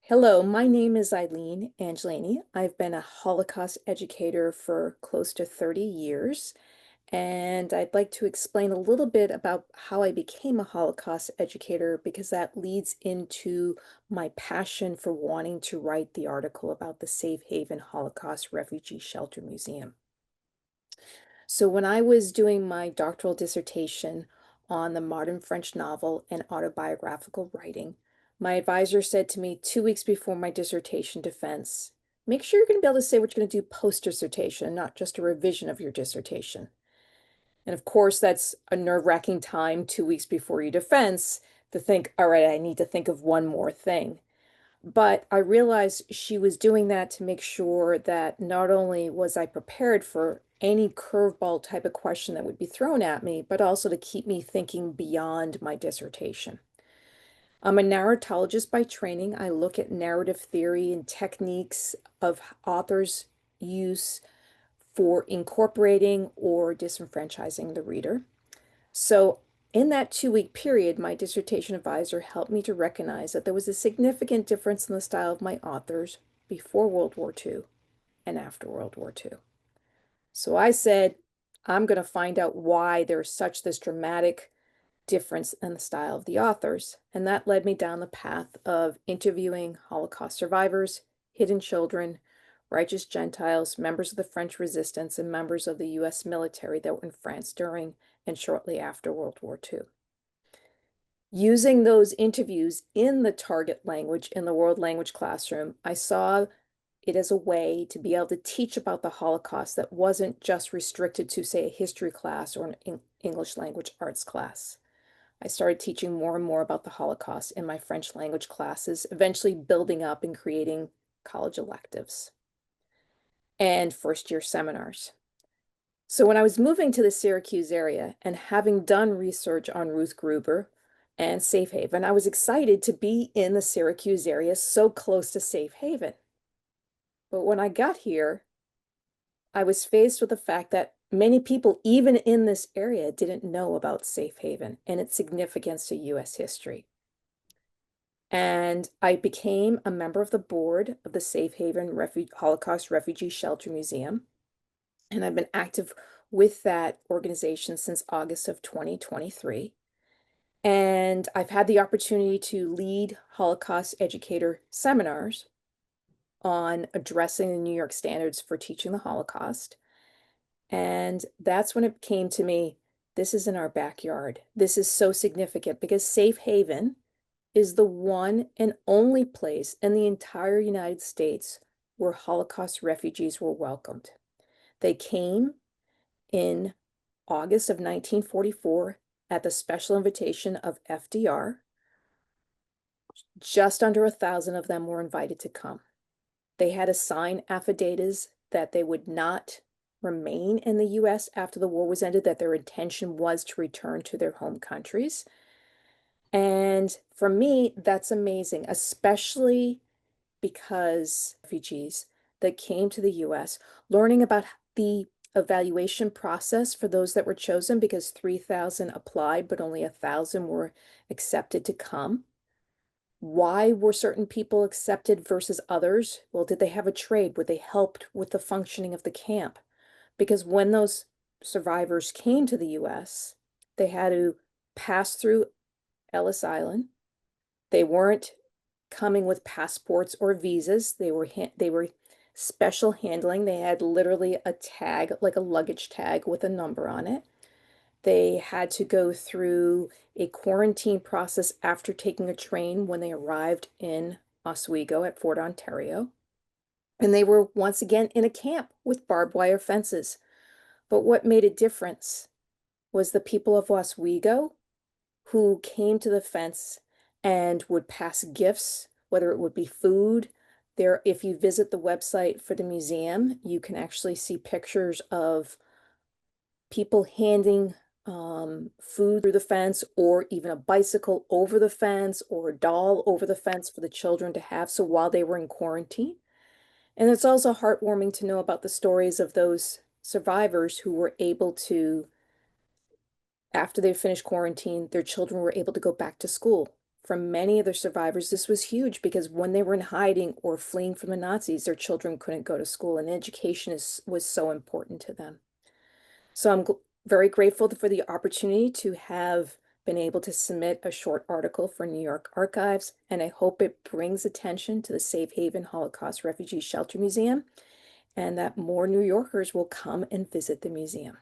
Hello, my name is Eileen Angelini. I've been a Holocaust educator for close to 30 years, and I'd like to explain a little bit about how I became a Holocaust educator because that leads into my passion for wanting to write the article about the Safe Haven Holocaust Refugee Shelter Museum. So when I was doing my doctoral dissertation on the modern French novel and autobiographical writing, my advisor said to me 2 weeks before my dissertation defense, make sure you're going to be able to say what you're going to do post-dissertation, not just a revision of your dissertation. And of course, that's a nerve-wracking time 2 weeks before your defense to think, all right, I need to think of one more thing. But I realized she was doing that to make sure that not only was I prepared for any curveball type of question that would be thrown at me, but also to keep me thinking beyond my dissertation. I'm a narratologist by training. I look at narrative theory and techniques of authors' use for incorporating or disenfranchising the reader. So in that 2 week period, my dissertation advisor helped me to recognize that there was a significant difference in the style of my authors before World War II and after World War II. So I said, I'm going to find out why there's such this dramatic difference in the style of the authors. And that led me down the path of interviewing Holocaust survivors, hidden children, righteous Gentiles, members of the French resistance, and members of the US military that were in France during and shortly after World War II. Using those interviews in the target language in the world language classroom, I saw it as a way to be able to teach about the Holocaust that wasn't just restricted to, say, a history class or an English language arts class. I started teaching more and more about the Holocaust in my French language classes, eventually building up and creating college electives and first-year seminars. So when I was moving to the Syracuse area and having done research on Ruth Gruber and Safe Haven, I was excited to be in the Syracuse area so close to Safe Haven. But when I got here, I was faced with the fact that many people, even in this area, didn't know about Safe Haven and its significance to US history. And I became a member of the board of the Safe Haven Holocaust Refugee Shelter Museum. And I've been active with that organization since August of 2023. And I've had the opportunity to lead Holocaust educator seminars on addressing the New York standards for teaching the Holocaust. And that's when it came to me, this is in our backyard. This is so significant because Safe Haven is the one and only place in the entire United States where Holocaust refugees were welcomed. They came in August of 1944 at the special invitation of FDR. Just under 1,000 of them were invited to come. They had to sign affidavits that they would not remain in the US after the war was ended, that their intention was to return to their home countries. And for me, that's amazing, especially because refugees that came to the US, learning about the evaluation process for those that were chosen, because 3,000 applied, but only 1,000 were accepted to come. Why were certain people accepted versus others? Well, did they have a trade? Were they helped with the functioning of the camp? Because when those survivors came to the US, they had to pass through Ellis Island. They weren't coming with passports or visas. They were special handling. They had literally a tag, like a luggage tag with a number on it. They had to go through a quarantine process after taking a train when they arrived in Oswego at Fort Ontario. And they were once again in a camp with barbed wire fences. But what made a difference was the people of Oswego who came to the fence and would pass gifts, whether it would be food. There, if you visit the website for the museum, you can actually see pictures of people handing food through the fence, or even a bicycle over the fence, or a doll over the fence for the children to have. So while they were in quarantine. And it's also heartwarming to know about the stories of those survivors who were able to, after they finished quarantine, their children were able to go back to school For many of the survivors, this was huge because when they were in hiding or fleeing from the Nazis, their children couldn't go to school, and education was so important to them. So I'm very grateful for the opportunity to have been able to submit a short article for New York Archives, and I hope it brings attention to the Safe Haven Holocaust Refugee Shelter Museum and that more New Yorkers will come and visit the museum.